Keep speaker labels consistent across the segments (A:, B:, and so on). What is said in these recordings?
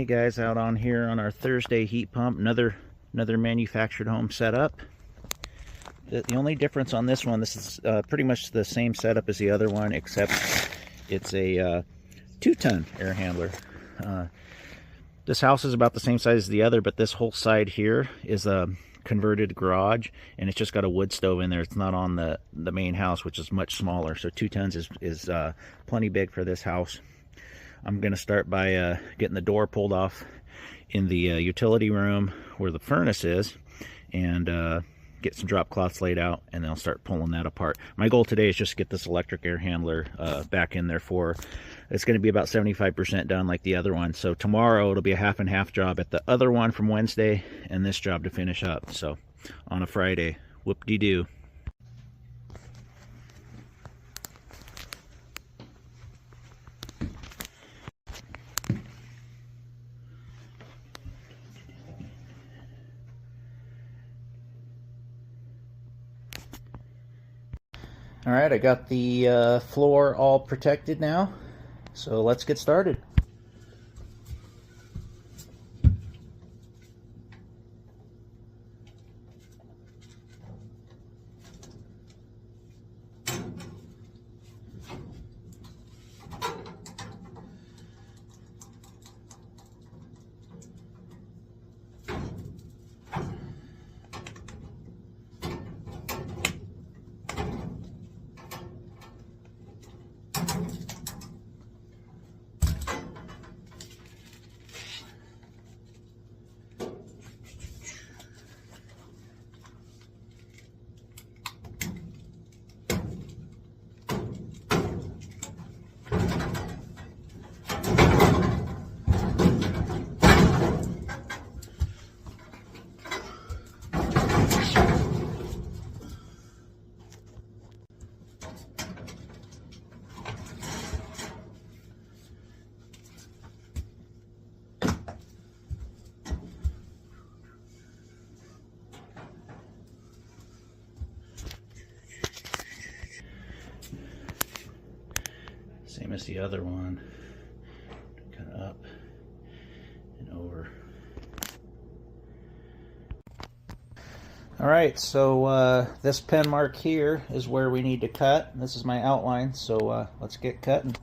A: Hey guys, out on here on our Thursday heat pump, another manufactured home setup. The only difference on this one, this is pretty much the same setup as the other one, except it's a 2-ton air handler. This house is about the same size as the other, but this whole side here is a converted garage, and it's just got a wood stove in there. It's not on the main house, which is much smaller. So 2 tons is plenty big for this house. I'm going to start by getting the door pulled off in the utility room where the furnace is, and get some drop cloths laid out, and then I'll start pulling that apart. My goal today is just to get this electric air handler back in there for, it's going to be about 75% done like the other one. So tomorrow it'll be a half and half job at the other one from Wednesday, and this job to finish up. So on a Friday, whoop-de-doo. All right, I got the floor all protected now, so let's get started. Same as the other one, kind of up and over. All right, so this pen mark here is where we need to cut. This is my outline, so let's get cutting.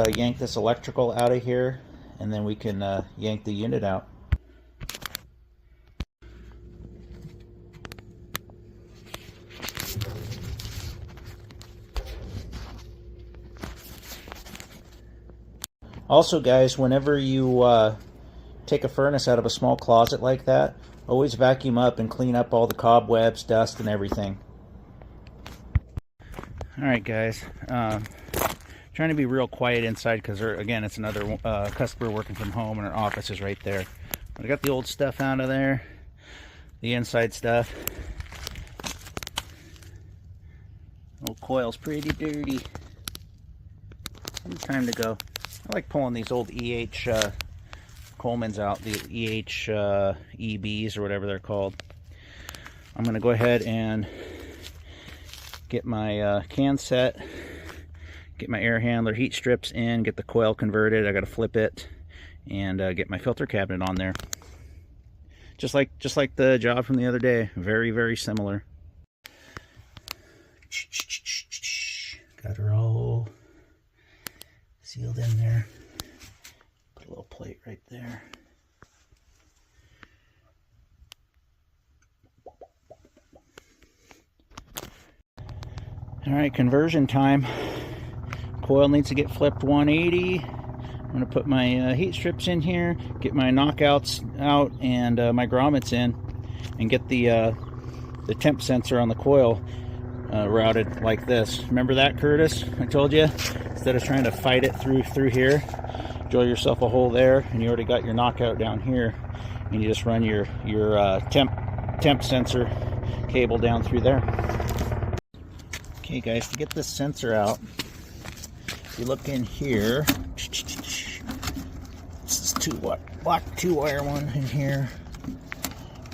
A: yank this electrical out of here, and then we can yank the unit out. Also, guys, whenever you take a furnace out of a small closet like that, always vacuum up and clean up all the cobwebs, dust, and everything. Alright, guys, trying to be real quiet inside because, again, it's another customer working from home and our office is right there. But I got the old stuff out of there, the inside stuff. Old coil's pretty dirty. Time to go. I like pulling these old Colemans out, the EBs or whatever they're called. I'm going to go ahead and get my can set, get my air handler heat strips in, get the coil converted. I got to flip it and get my filter cabinet on there. Just like the job from the other day. Very, very similar. Got her all sealed in there. Put a little plate right there. Alright, conversion time. Coil needs to get flipped 180. I'm going to put my heat strips in here, get my knockouts out and my grommets in, and get the temp sensor on the coil routed like this. Remember that, Curtis? I told you, instead of trying to fight it through here, drill yourself a hole there, and you already got your knockout down here, and you just run your temp sensor cable down through there. Okay, guys, to get this sensor out, if you look in here, this is black 2-wire one in here.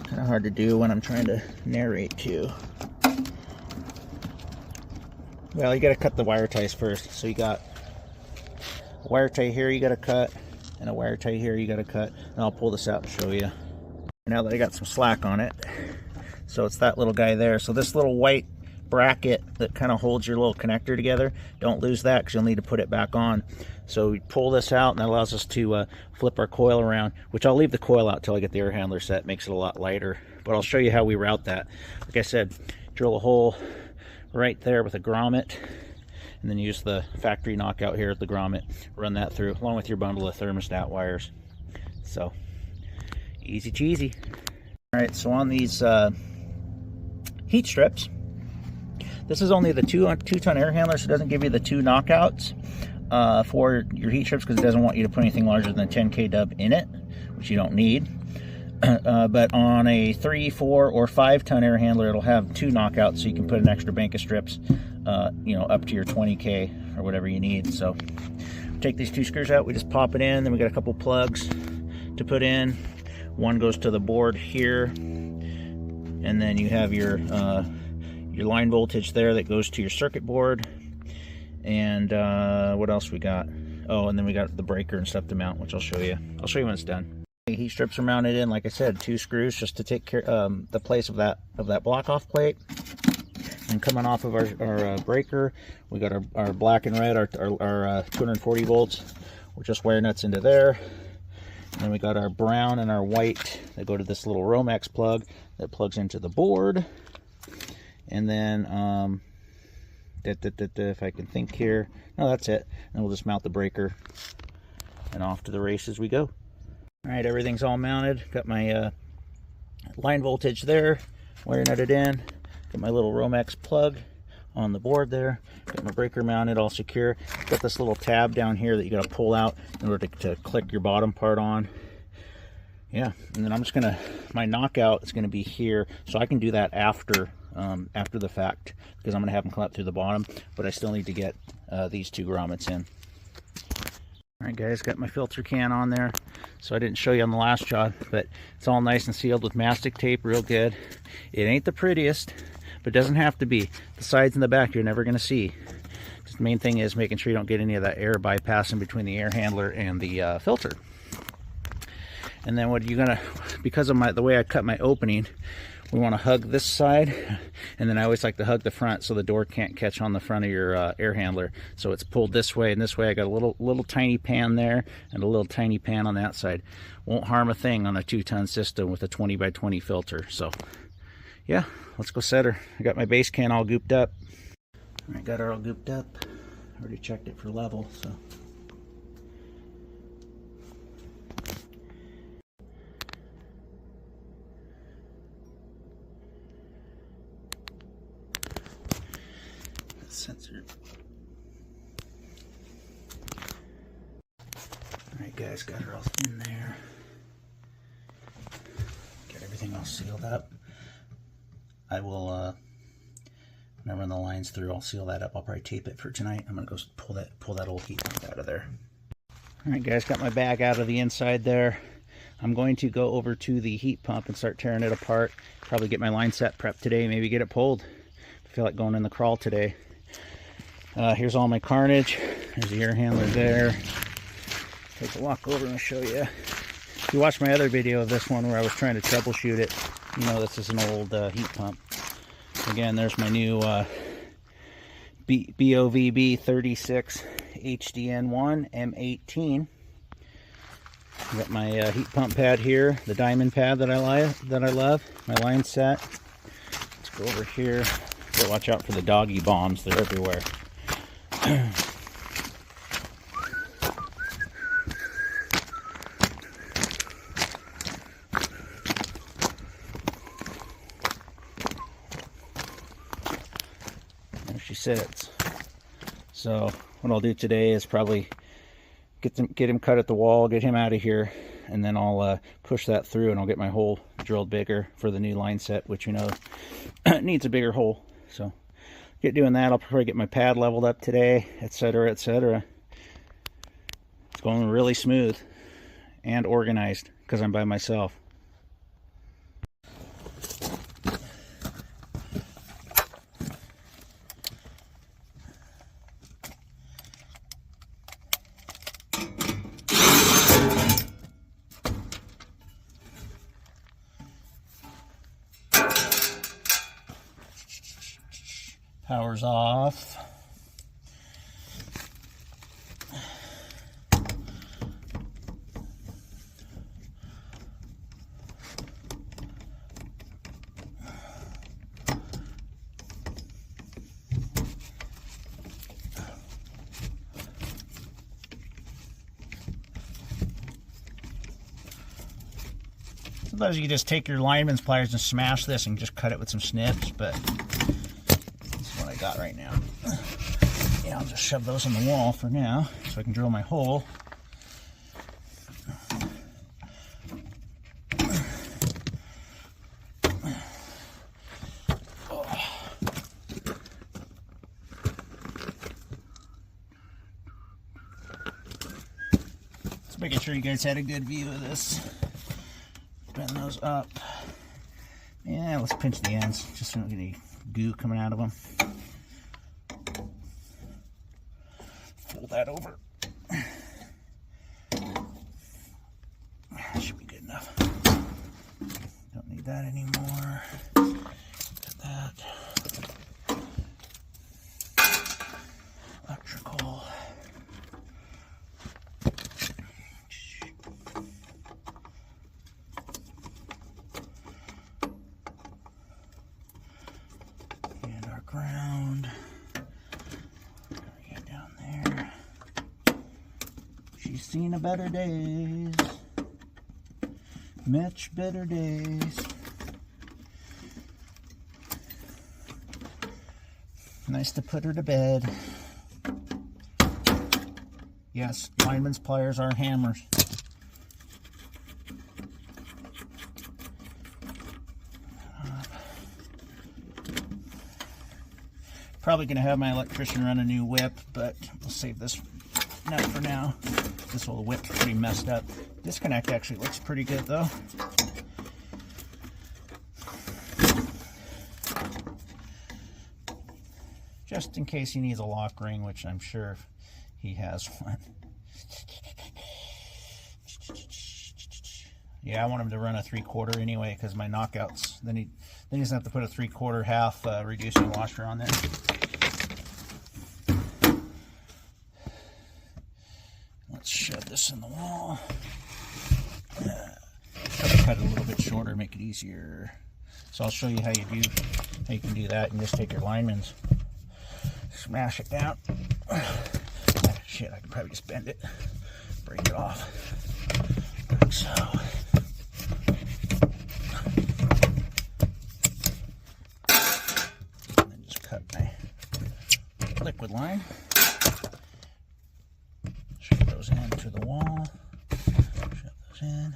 A: Kind of hard to do when I'm trying to narrate too. Well, you got to cut the wire ties first. So you got a wire tie here you got to cut, and a wire tie here you got to cut. And I'll pull this out and show you. Now that I got some slack on it, so it's that little guy there. So this little white bracket that kind of holds your little connector together, don't lose that because you'll need to put it back on. So we pull this out, and that allows us to flip our coil around, which I'll leave the coil out till I get the air handler set. Makes it a lot lighter, but I'll show you how we route that. Like I said, drill a hole right there with a grommet, and then use the factory knockout here at the grommet, run that through along with your bundle of thermostat wires. So easy cheesy. All right, so on these heat strips, this is only the 2-ton air handler, so it doesn't give you the 2 knockouts for your heat strips because it doesn't want you to put anything larger than a 10 kW in it, which you don't need. But on a 3, 4, or 5-ton air handler, it'll have 2 knockouts, so you can put an extra bank of strips, you know, up to your 20K or whatever you need. So take these 2 screws out, we just pop it in, then we got a couple plugs to put in. One goes to the board here, and then you have your line voltage there that goes to your circuit board. And what else we got? Oh, and then we got the breaker and stuff to mount, which I'll show you. I'll show you when it's done. Heat strips are mounted in, like I said, 2 screws just to take care the place of that block off plate. And coming off of our breaker, we got our black and red, our 240 volts. We're just wire nuts into there. And then we got our brown and our white that go to this little Romex plug that plugs into the board. And then if I can think here, no, that's it. And we'll just mount the breaker, and off to the races we go. All right, everything's all mounted. Got my line voltage there, wire nutted in. Got my little Romex plug on the board there. Got my breaker mounted, all secure. Got this little tab down here that you got to pull out in order to click your bottom part on. Yeah, and then I'm just gonna, my knockout is gonna be here, so I can do that after the fact, because I'm gonna have them come up through the bottom, but I still need to get these 2 grommets in. All right, guys, got my filter can on there. So I didn't show you on the last job, but it's all nice and sealed with mastic tape, real good. It ain't the prettiest, but it doesn't have to be. The sides and the back you're never gonna see. Just the main thing is making sure you don't get any of that air bypassing between the air handler and the filter. And then what you're gonna, because of the way I cut my opening, we want to hug this side, and then I always like to hug the front so the door can't catch on the front of your air handler. So it's pulled this way and this way. I got a little tiny pan there and a little tiny pan on that side. Won't harm a thing on a 2-ton system with a 20 by 20 filter. So yeah, let's go set her. I got my base can all gooped up. I got her all gooped up. Already checked it for level, so. Sensor. Alright guys, got her all in there. Get everything all sealed up. I will, when I run the lines through, I'll seal that up. I'll probably tape it for tonight. I'm gonna go pull that old heat pump out of there. Alright guys, got my bag out of the inside there. I'm going to go over to the heat pump and start tearing it apart. Probably get my line set prepped today, maybe get it pulled. I feel like going in the crawl today. Here's all my carnage. There's the air handler there. Take a walk over and show you. If you watched my other video of this one where I was trying to troubleshoot it, you know this is an old heat pump. Again, there's my new BOVB 36 HDN1 M18. Got my heat pump pad here, the diamond pad that I love. My line set. Let's go over here. Gotta watch out for the doggy bombs. They're everywhere. There she sits. So what I'll do today is probably get him cut at the wall, get him out of here, and then I'll push that through and I'll get my hole drilled bigger for the new line set, which you know needs a bigger hole. So get doing that. I'll probably get my pad leveled up today, etc., etc. It's going really smooth and organized because I'm by myself. Power's off. Sometimes you can just take your lineman's pliers and smash this and just cut it with some snips, but got right now. Yeah, I'll just shove those on the wall for now so I can drill my hole. Just making sure you guys had a good view of this. Bend those up. Yeah, let's pinch the ends just so we don't get any goo coming out of them. Fold that over. That should be good enough. Don't need that anymore. Got that. Electrical. And our ground. She's seen a better days, much better days. Nice to put her to bed. Yes, lineman's pliers are hammers. Probably going to have my electrician run a new whip, but we'll save this nut for now. This old whip's pretty messed up. Disconnect actually looks pretty good though. Just in case he needs a lock ring, which I'm sure he has one. Yeah, I want him to run a 3/4 anyway because my knockouts, then Then you just have to put a 3/4 half reducing washer on there. Let's shove this in the wall. Cut it a little bit shorter, make it easier. So I'll show you how you can do that, and just take your lineman's, smash it down. Shit, I can probably just bend it, break it off, like so. And then just cut my liquid line. Shove those into the wall. Shove those in.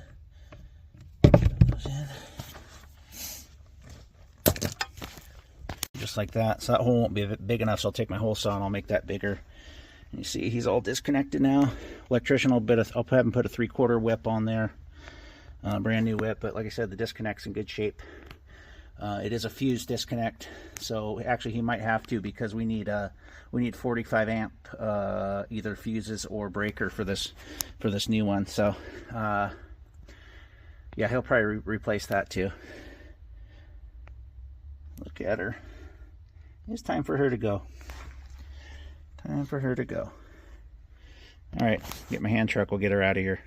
A: Just like that. So that hole won't be big enough, so I'll take my hole saw and I'll make that bigger. And you see he's all disconnected now. Electrician will I'll have him put a 3/4 whip on there, brand new whip. But like I said, the disconnect's in good shape. It is a fuse disconnect, so actually he might have to, because we need 45 amp either fuses or breaker for this new one. So yeah, he'll probably replace that too. Look at her. It's time for her to go. Time for her to go. All right, get my hand truck. We'll get her out of here.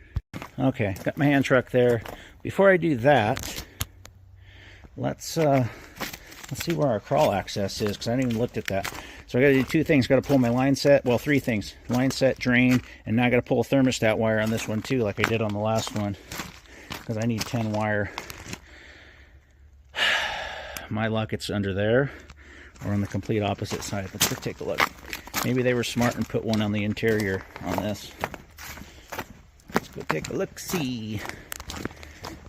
A: Okay, got my hand truck there. Before I do that, let's see where our crawl access is, because I didn't even looked at that. So I got to do two things. Got to pull my line set. Well, three things: line set, drain, and now I got to pull a thermostat wire on this one too, like I did on the last one, because I need 10 wire. My luck, it's under there, or on the complete opposite side. Let's go take a look. Maybe they were smart and put one on the interior on this. Let's go take a look-see.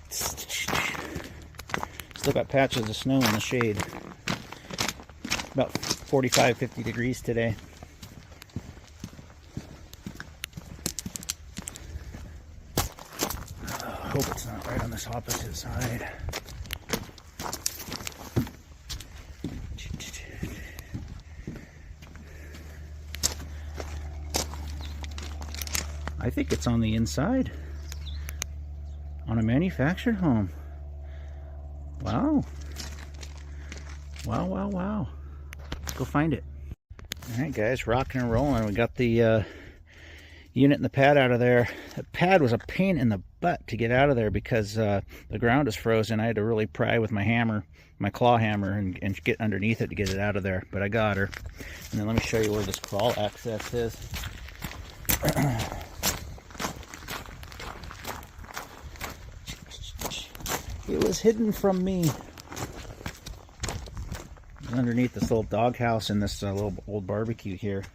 A: Still got patches of snow in the shade. About 45, 50 degrees today. I hope it's not right on this opposite side. I think it's on the inside. On a manufactured home. Wow. Wow, wow, wow. Let's go find it. Alright guys, rocking and rolling. We got the unit and the pad out of there. The pad was a pain in the butt to get out of there because the ground is frozen. I had to really pry with my hammer, my claw hammer, and get underneath it to get it out of there. But I got her. And then let me show you where this crawl access is. It was hidden from me. Underneath this little doghouse and this little old barbecue here.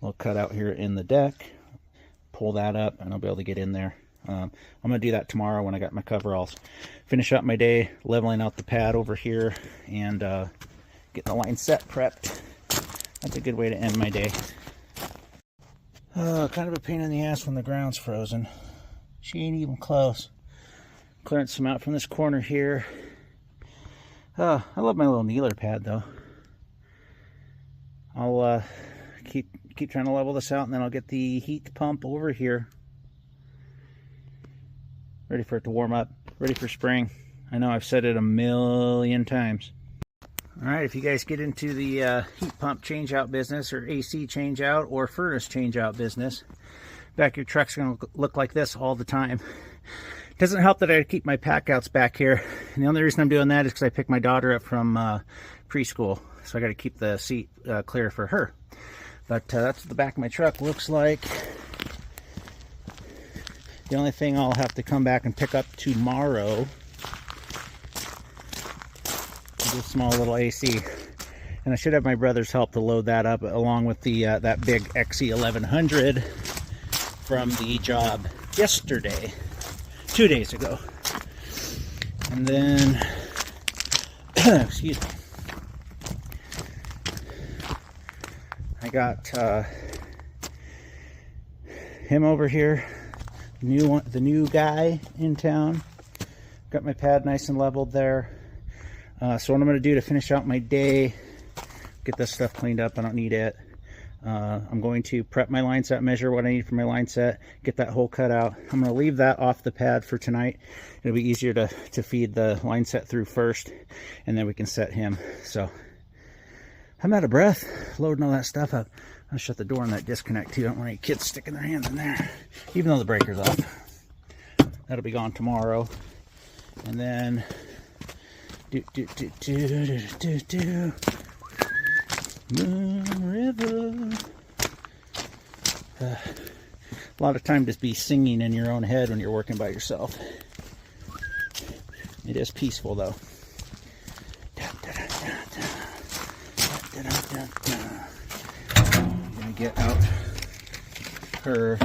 A: Little cutout here in the deck. Pull that up and I'll be able to get in there. I'm going to do that tomorrow when I got my coveralls. Finish up my day leveling out the pad over here and getting the line set prepped. That's a good way to end my day. Kind of a pain in the ass when the ground's frozen. She ain't even close. Clearing some out from this corner here. I love my little kneeler pad though. I'll keep trying to level this out, and then I'll get the heat pump over here. Ready for it to warm up. Ready for spring. I know I've said it a million times. Alright, if you guys get into the heat pump change out business, or AC change out, or furnace change out business, back your truck's going to look like this all the time. Doesn't help that I keep my pack outs back here, and the only reason I'm doing that is because I picked my daughter up from preschool, so I got to keep the seat clear for her. But that's what the back of my truck looks like. The only thing I'll have to come back and pick up tomorrow is a small little AC, and I should have my brother's help to load that up along with the that big XC1100 from the job yesterday. 2 days ago. And then excuse me, I got him over here, the new guy in town. Got my pad nice and leveled there. So what I'm going to do to finish out my day, get this stuff cleaned up, I don't need it. I'm going to prep my line set, measure what I need for my line set, get that hole cut out. I'm going to leave that off the pad for tonight. It'll be easier to feed the line set through first, and then we can set him. So I'm out of breath loading all that stuff up. I'll shut the door on that disconnect too. I don't want any kids sticking their hands in there, even though the breaker's off. That'll be gone tomorrow. And then Moon River. A lot of time to be singing in your own head when you're working by yourself. It is peaceful though. I'm gonna get out her.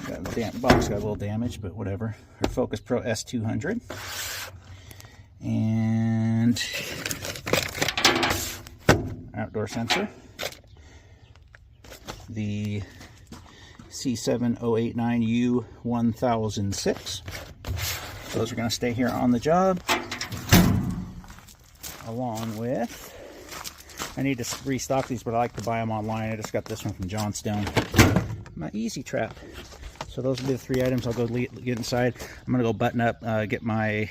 A: The box got a little damaged, but whatever. Her Focus Pro S200 and outdoor sensor, the C7089U1006. Those are going to stay here on the job, along with, I need to restock these, but I like to buy them online. I just got this one from Johnstone, my Easy Trap. So those will be the 3 items. I'll go get inside. I'm going to go button up, get my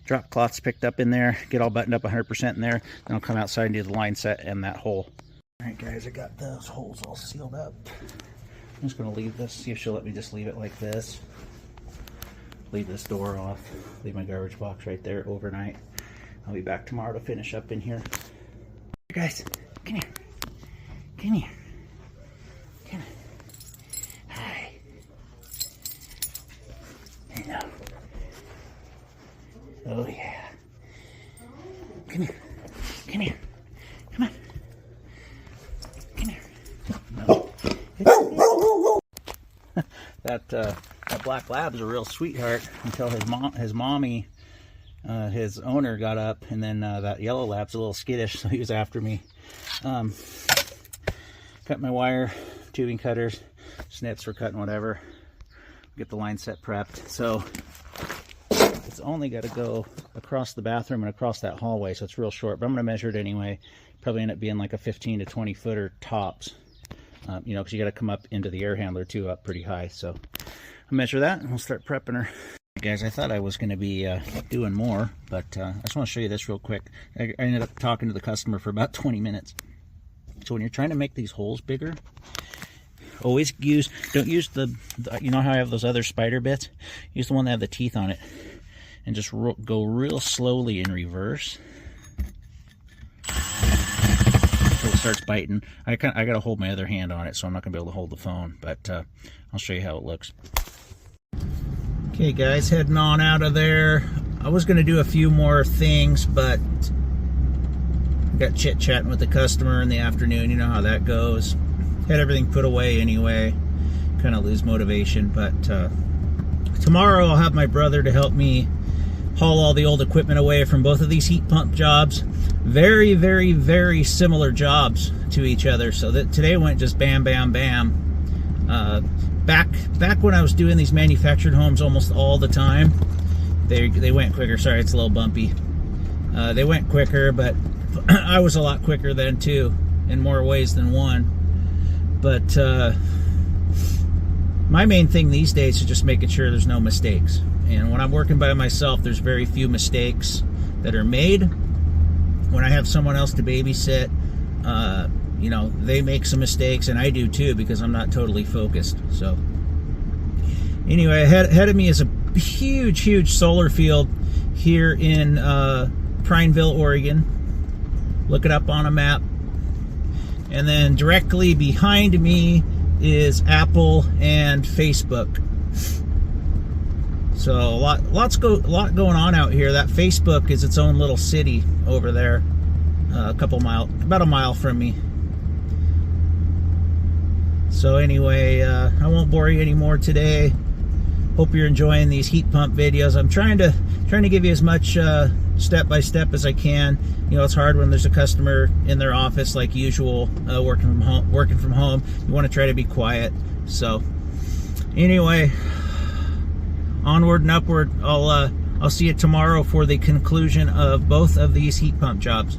A: drop cloths picked up in there, get all buttoned up 100% in there, then I'll come outside and do the line set and that hole. Alright guys, I got those holes all sealed up. I'm just going to leave this, see if she'll let me just leave it like this. Leave this door off, leave my garbage box right there overnight. I'll be back tomorrow to finish up in here. Hey guys, come here. Come here. Come here. Hi. Hello. Oh yeah. Come here. Come here. Come on. Come here. No. That black lab's a real sweetheart until his mommy, his owner got up, and then that yellow lab's a little skittish, so he was after me. Cut my wire, tubing cutters, snips for cutting whatever. Get the line set prepped. So it's only got to go across the bathroom and across that hallway, so it's real short, but I'm going to measure it anyway. Probably end up being like a 15 to 20 footer tops, you know, because you got to come up into the air handler too, up pretty high. So I'll measure that and we'll start prepping her. Guys, I thought I was going to be doing more, but I just want to show you this real quick. I ended up talking to the customer for about 20 minutes. So when you're trying to make these holes bigger, always don't use the you know how I have those other spider bits? Use the one that have the teeth on it, and just go real slowly in reverse until it starts biting. I got to hold my other hand on it, so I'm not going to be able to hold the phone, but I'll show you how it looks. Okay guys, heading on out of there. I was going to do a few more things, but I got chit-chatting with the customer in the afternoon. You know how that goes. Had everything put away anyway. Kind of lose motivation, but tomorrow I'll have my brother to help me haul all the old equipment away from both of these heat pump jobs. Very, very, very similar jobs to each other. So that today went just bam, bam, bam. Back when I was doing these manufactured homes almost all the time, they went quicker. Sorry, it's a little bumpy. They went quicker, but I was a lot quicker then too, in more ways than one. But my main thing these days is just making sure there's no mistakes. And when I'm working by myself, there's very few mistakes that are made. When I have someone else to babysit, you know, they make some mistakes, and I do too, because I'm not totally focused. So anyway, ahead of me is a huge, huge solar field here in Prineville, Oregon. Look it up on a map. And then directly behind me is Apple and Facebook. So a lot going on out here. That Facebook is its own little city over there, about a mile from me. So anyway, I won't bore you anymore today. Hope you're enjoying these heat pump videos. I'm trying to give you as much step by step as I can. You know, it's hard when there's a customer in their office like usual, working from home. You want to try to be quiet. So anyway, onward and upward. I'll see you tomorrow for the conclusion of both of these heat pump jobs.